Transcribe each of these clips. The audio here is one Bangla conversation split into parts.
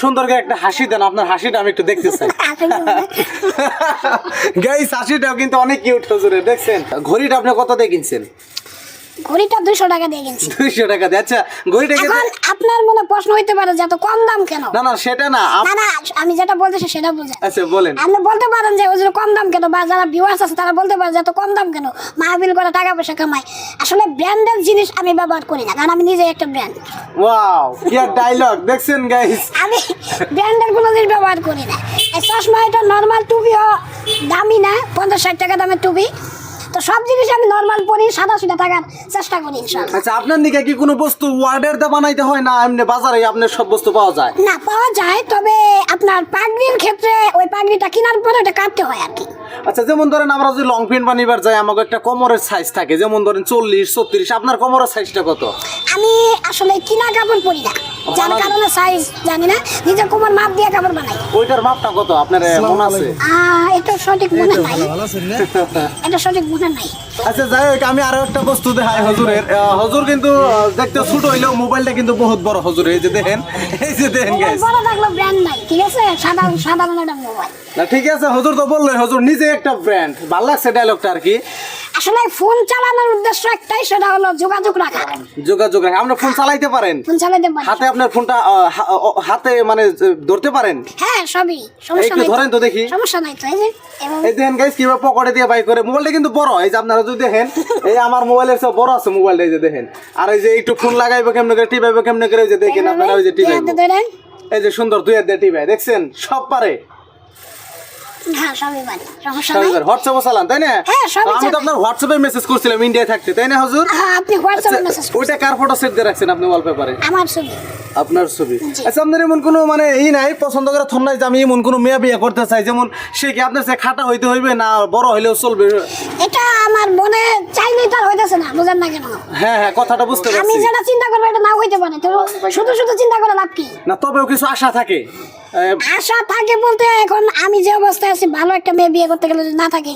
সুন্দর করে একটা হাসি দেন, আপনার হাসিটা আমি একটু দেখতে চাই। গাইস হাসিটাও কিন্তু অনেক কিউট হুজুরের, দেখছেন। ঘড়িটা আপনি কত দিয়ে কিনছেন? ঘড়িটা 200 টাকা দিয়ে কিনছি। 200 টাকা দিয়ে। আচ্ছা ঘড়িটা এখন আপনার মনে প্রশ্ন হইতে পারে যে এত কম দাম কেন? না না সেটা না, না না আমি যেটা বলতেছি সেটা বুঝেন। আচ্ছা বলেন। আপনি বলতে পারেন যে ওই কম দাম কেন, বা যারা ভিউয়ার্স আছে তারা বলতে পারে যে এত কম দাম কেন, মাহফিল করে টাকা পয়সা কামাই। আসলে ব্র্যান্ডের জিনিস আমি ব্যবহার করি না, কারণ আমি নিজে একটা ব্র্যান্ড। ওয়াও কি ডায়লগ দেখছেন গাইস। আমি ব্র্যান্ডের কোনো জিনিস ব্যবহার করি না। এই চশমা এটা নর্মাল টুপিও দামি না, 50-60 টাকা দামের টুপি। তো সব জিনিস আমি নর্মাল পরি, সাদা টাকার চেষ্টা করি ইনশাআল্লাহ। আচ্ছা আপনার দিকে কি কোনো বস্তু ওয়ার্ডের দা বানাইতে হয় না এমনি বাজারে আপনার সব বস্তু পাওয়া যায়? না পাওয়া যায়, তবে আপনার পাগড়ির ক্ষেত্রে ওই পাগড়িটা কেনার পরে ওটা কাটতে হয় আর কি। আচ্ছা যেমন ধরেন আমরা যদি লং প্যান্ট বানিবার যাই, আমাকে একটা কোমরের সাইজ থাকে, যেমন ধরেন 40-36, আপনার কোমরের সাইজটা কত? আমি আসলে কিনা কাপড় পরি না, যার কারণে সাইজ জানি না, নিজের কোমর মাপ দিয়ে কাপড় বানাই। ওইটার মাপটা কত আপনার মনে আছে? এটা সঠিক মনে নাই, এটা সঠিক মনে নাই। আচ্ছা যাই হোক, আমি আরো একটা বস্তু দেখাই হুজুরের। হুজুর কিন্তু দেখতে ছোট হইলেও মোবাইলটা কিন্তু বহুত বড় হুজুর। এই যে দেখেন, এই যে দেখেন গাইস। বড় থাকলো ব্র্যান্ড নাই, ঠিক আছে, সাধারণ একটা মোবাইল। না ঠিক আছে, হুজুর তো বললো হুজুর নিজে একটা ব্র্যান্ড। ভালো লাগছে ডায়লগটা আর কি। আসলে ফোন চালানোর উদ্দেশ্য একটাই, সেটা হলো যোগাযোগ রাখা। যোগাযোগ রাখা। আপনি ফোন চালাইতে পারেন? ফোন চালাতে পারি। হাতে আপনার ফোনটা হাতে মানে ধরতে পারেন? হ্যাঁ সবই, সমস্যা একটু নাই। ধরেন তো দেখি। সমস্যা নাই তো, এই যে এই দেখেন গাইস কিভাবে পকেটে দিয়ে বাই করে। মোবাইলটা কিন্তু বড়, এই যে আপনারা যদি দেখেন, এই আমার মোবাইলের সব বড় আছে মোবাইলটা, এই যে দেখেন। আর এই যে একটু ফোন লাগাইবো কেমনে করে, টিপাইবো কেমনে করে, এই যে দেখেন আপনারা, ওই যে টিপাইবো, এই যে সুন্দর 2 হাত দিয়ে টিপাই, দেখছেন সব পারে। হ্যাঁ সবই পারি, সমস্যা নাই। হোয়াটসঅ্যাপে চালান তাই না? হ্যাঁ, সবই আমি তো আপনার হোয়াটসঅ্যাপে মেসেজ করছিলাম ইন্ডিয়ায় থাকতে, তাই না হুজুর? হ্যাঁ আপনি হোয়াটসঅ্যাপে মেসেজ করুন। ওইটা কার ফটো সেট দিয়ে রাখছেন আপনি ওয়ালপেপারে? আমার ছবি। আপনার ছবি। জি। আচ্ছা আপনার এমন কোনো মানে নাই পছন্দ করে থন নাই যে আমি এমন কোনো মেয়ে বিয়ে করতে চাই, যেমন সে কি আপনার সে খাটা হইতে হইবে না বড় হইলেও চলবে? এটা আমার মনে চাইলেই তার হইতেছে না, বুঝেন না কেন? হ্যাঁ হ্যাঁ কথাটা বুঝতে আমি পারছি। যেটা চিন্তা করবো এটা না হইতে পারে, তো শুধু চিন্তা করে লাভ কি? না তবেও কিছু আশা থাকে। আশা থাকে বলতে, এখন আমি যে অবস্থায় আছি, ভালো একটা মেয়ে বিয়ে করতে গেলে যদি না থাকে।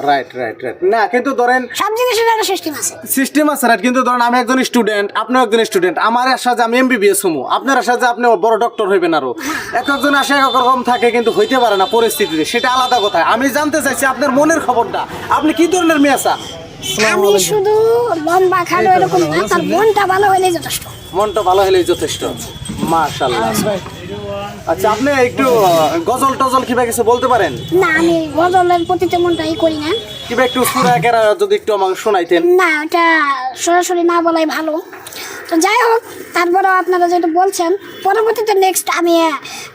Right right right. না কিন্তু ধরেন সব জিনিসের একটা সিস্টেম আছে। সিস্টেম আছে রাইট, কিন্তু ধরেন আমি একজন স্টুডেন্ট, আপনিও একজন স্টুডেন্ট। আমার আশা যে আমি এমবিবিএস হবো, আপনার আশা যে আপনি বড় ডক্টর হইবেন। আরো একজন আশা এক রকম থাকে, কিন্তু হইতে পারে না পরিস্থিতিতে, সেটা আলাদা কথা। আমি জানতে চাইছি আপনার মনের খবরটা, আপনি কি ধরনের মেয়ে আশা? আমি শুধু লম্বা খাটো এরকম না, তার মনটা ভালো হইলেই যথেষ্ট। মনটা ভালো হলেই যথেষ্ট। মাশাআল্লাহ। আচ্ছা আপনি একটু গজল টজল কিবা কিছু বলতে পারেন? না আমি গজলের প্রতি তেমনটাই করি না। কিবা একটু সূরা কেরা যদি একটু আমাকে শোনাইতেন। না এটা সরাসরি না বলাই ভালো। তো যাই হোক, তারপরেও আপনারা যেটা বলছেন, পরবর্তীতে নেক্সট আমি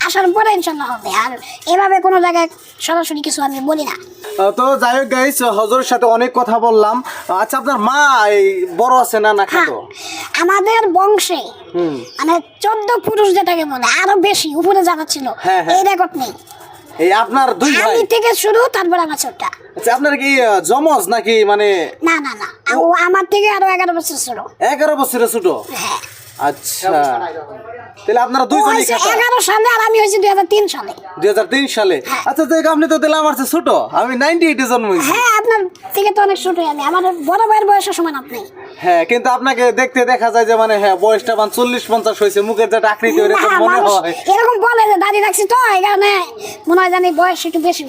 আসার পরে ইনশাল্লাহ হবে। আর এভাবে কোনো জায়গায় সরাসরি কিছু আমি বলি না। তো যাই হোক গাইস, হজরের সাথে অনেক কথা বললাম। আচ্ছা আপনার মা এই বড় আছে না না খাটো? আমাদের বংশে মানে 14 পুরুষ যেটাকে বলে, আরো বেশি উপরে যারা ছিল, হ্যাঁ, হ্যাঁ। এই রেকর্ড নেই। এই আপনার 2 ভাই? আমি থেকে শুরু, তারপর আমার ছোটটা। আচ্ছা আপনার কি জমজ নাকি মানে? না না না, ও আমার থেকে আরো 11 বছর ছোট। 11 বছরের ছোট? হ্যাঁ। আচ্ছা তাহলে আপনারা ও দুইজনই হয়েছে খাটো? 11 সালে আর আমি হয়েছি 2003 সালে। 2003 সালে? হ্যাঁ। আচ্ছা দেখ আপনি তো দিলে আমার চেয়ে ছোট, আমি 98 এ জন্ম হয়েছি। হ্যাঁ আপনার থেকে তো অনেক ছোটই আমি, আমার বড় ভাইয়ের বয়সের সমান আপনি। হ্যাঁ কিন্তু আপনাকে দেখতে দেখা যায় যে মানে হ্যাঁ বয়সটা 40-50 হয়েছে, মুখের যেটা আকৃতি ওরকম না, মনে মানুষ হয়। এরকম বলে যে দাঁড়িয়ে রাখছি তো এই কারণে মনে হয় জানি বয়স একটু বেশি।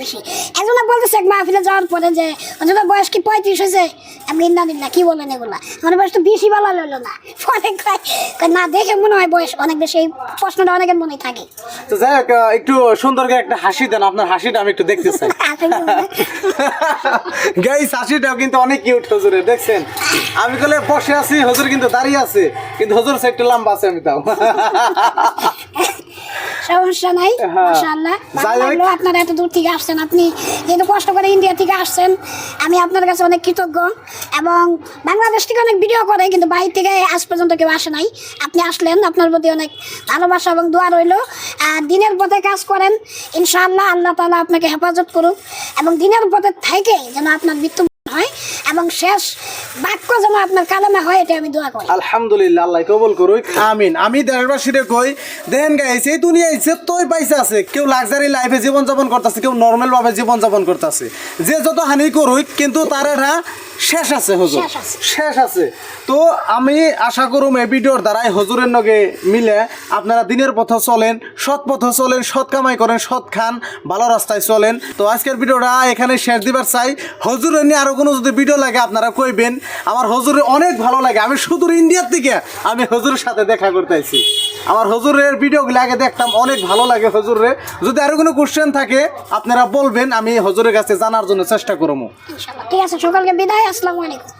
একজন বলতেছে এক মাহফিলে যাওয়ার পরে যে ওদের বয়স কি 35 হয়েছে। আমি না কি বলেন এগুলা, আমার বয়স তো 20ই বলা হলো না। পরে কয় না দেখে মনে হয় বয়স অনেক বেশি, এই প্রশ্নটা অনেকের মনে থাকে। তো যাই হোক একটু সুন্দর করে একটা হাসি দেন, আপনার হাসিটা আমি একটু দেখতে চাই। গাইস হাসিটাও কিন্তু অনেক কিউট হুজুরের, দেখছেন। আমি কলে বসে আছি, হুজুর কিন্তু দাঁড়িয়ে আছে, কিন্তু হুজুর সে একটু লম্বা আছে, আমি তাও। সমস্যা নাই, মাশাআল্লাহ। ভালো লাগলো আপনারা এত দূর থেকে আসছেন, আপনি যেহেতু কষ্ট করে ইন্ডিয়া থেকে আসছেন, আমি আপনার কাছে অনেক কৃতজ্ঞ। এবং বাংলাদেশ থেকে অনেক ভিডিও করে, কিন্তু বাইরে থেকে আজ পর্যন্ত কেউ আসে নাই। আপনি আসলেন, আপনার প্রতি অনেক ভালোবাসা এবং দোয়া রইল। আর দিনের পথে কাজ করেন, ইনশাআল্লাহ আল্লাহ তাআলা আপনাকে হেফাজত করুক, এবং দিনের পথে থেকে যেন আপনার মৃত্যু হয় এবং শেষ বাক্য যেন আপনার কালামে হয় এটা আমি দোয়া করি। আলহামদুলিল্লাহ, আল্লাহ কবুল করুক, আমিন। আমি দেশবাসীরে কই, দেন গাইস এই দুনিয়ায় যতই পয়সা আছে, কেউ লাক্সারি লাইফে জীবনযাপন করতেছে, কেউ নর্মাল ভাবে জীবনযাপন করতেছে, যে যত হানি করুক কিন্তু তার একটা শেষ আছে হুজুর, শেষ আছে। শেষ আছে। তো আমি আশা করুম এই ভিডিওর দ্বারাই হুজুরের নগে মিলে আপনারা দিনের পথে চলেন, সৎ পথে চলেন, সৎ কামাই করেন, সৎ খান, ভালো রাস্তায় চলেন। তো আজকের ভিডিওটা এখানে শেষ দিবার চাই। হুজুরের নিয়ে আরো কোনো যদি ভিডিও লাগে আপনারা কইবেন। আমার হুজুরের অনেক ভালো লাগে, আমি সুদূর ইন্ডিয়ার থেকে আমি হুজুরের সাথে দেখা করতে আইছি। আমার হুজুরের ভিডিওগুলো আগে দেখতাম, অনেক ভালো লাগে হুজুরের। যদি আরো কোনো কোশ্চেন থাকে আপনারা বলবেন, আমি হুজুরের কাছে জানার জন্য চেষ্টা করবো। ইনশাআল্লাহ। ঠিক আছে, সকলকে বিদায়, আসসালামু আলাইকুম।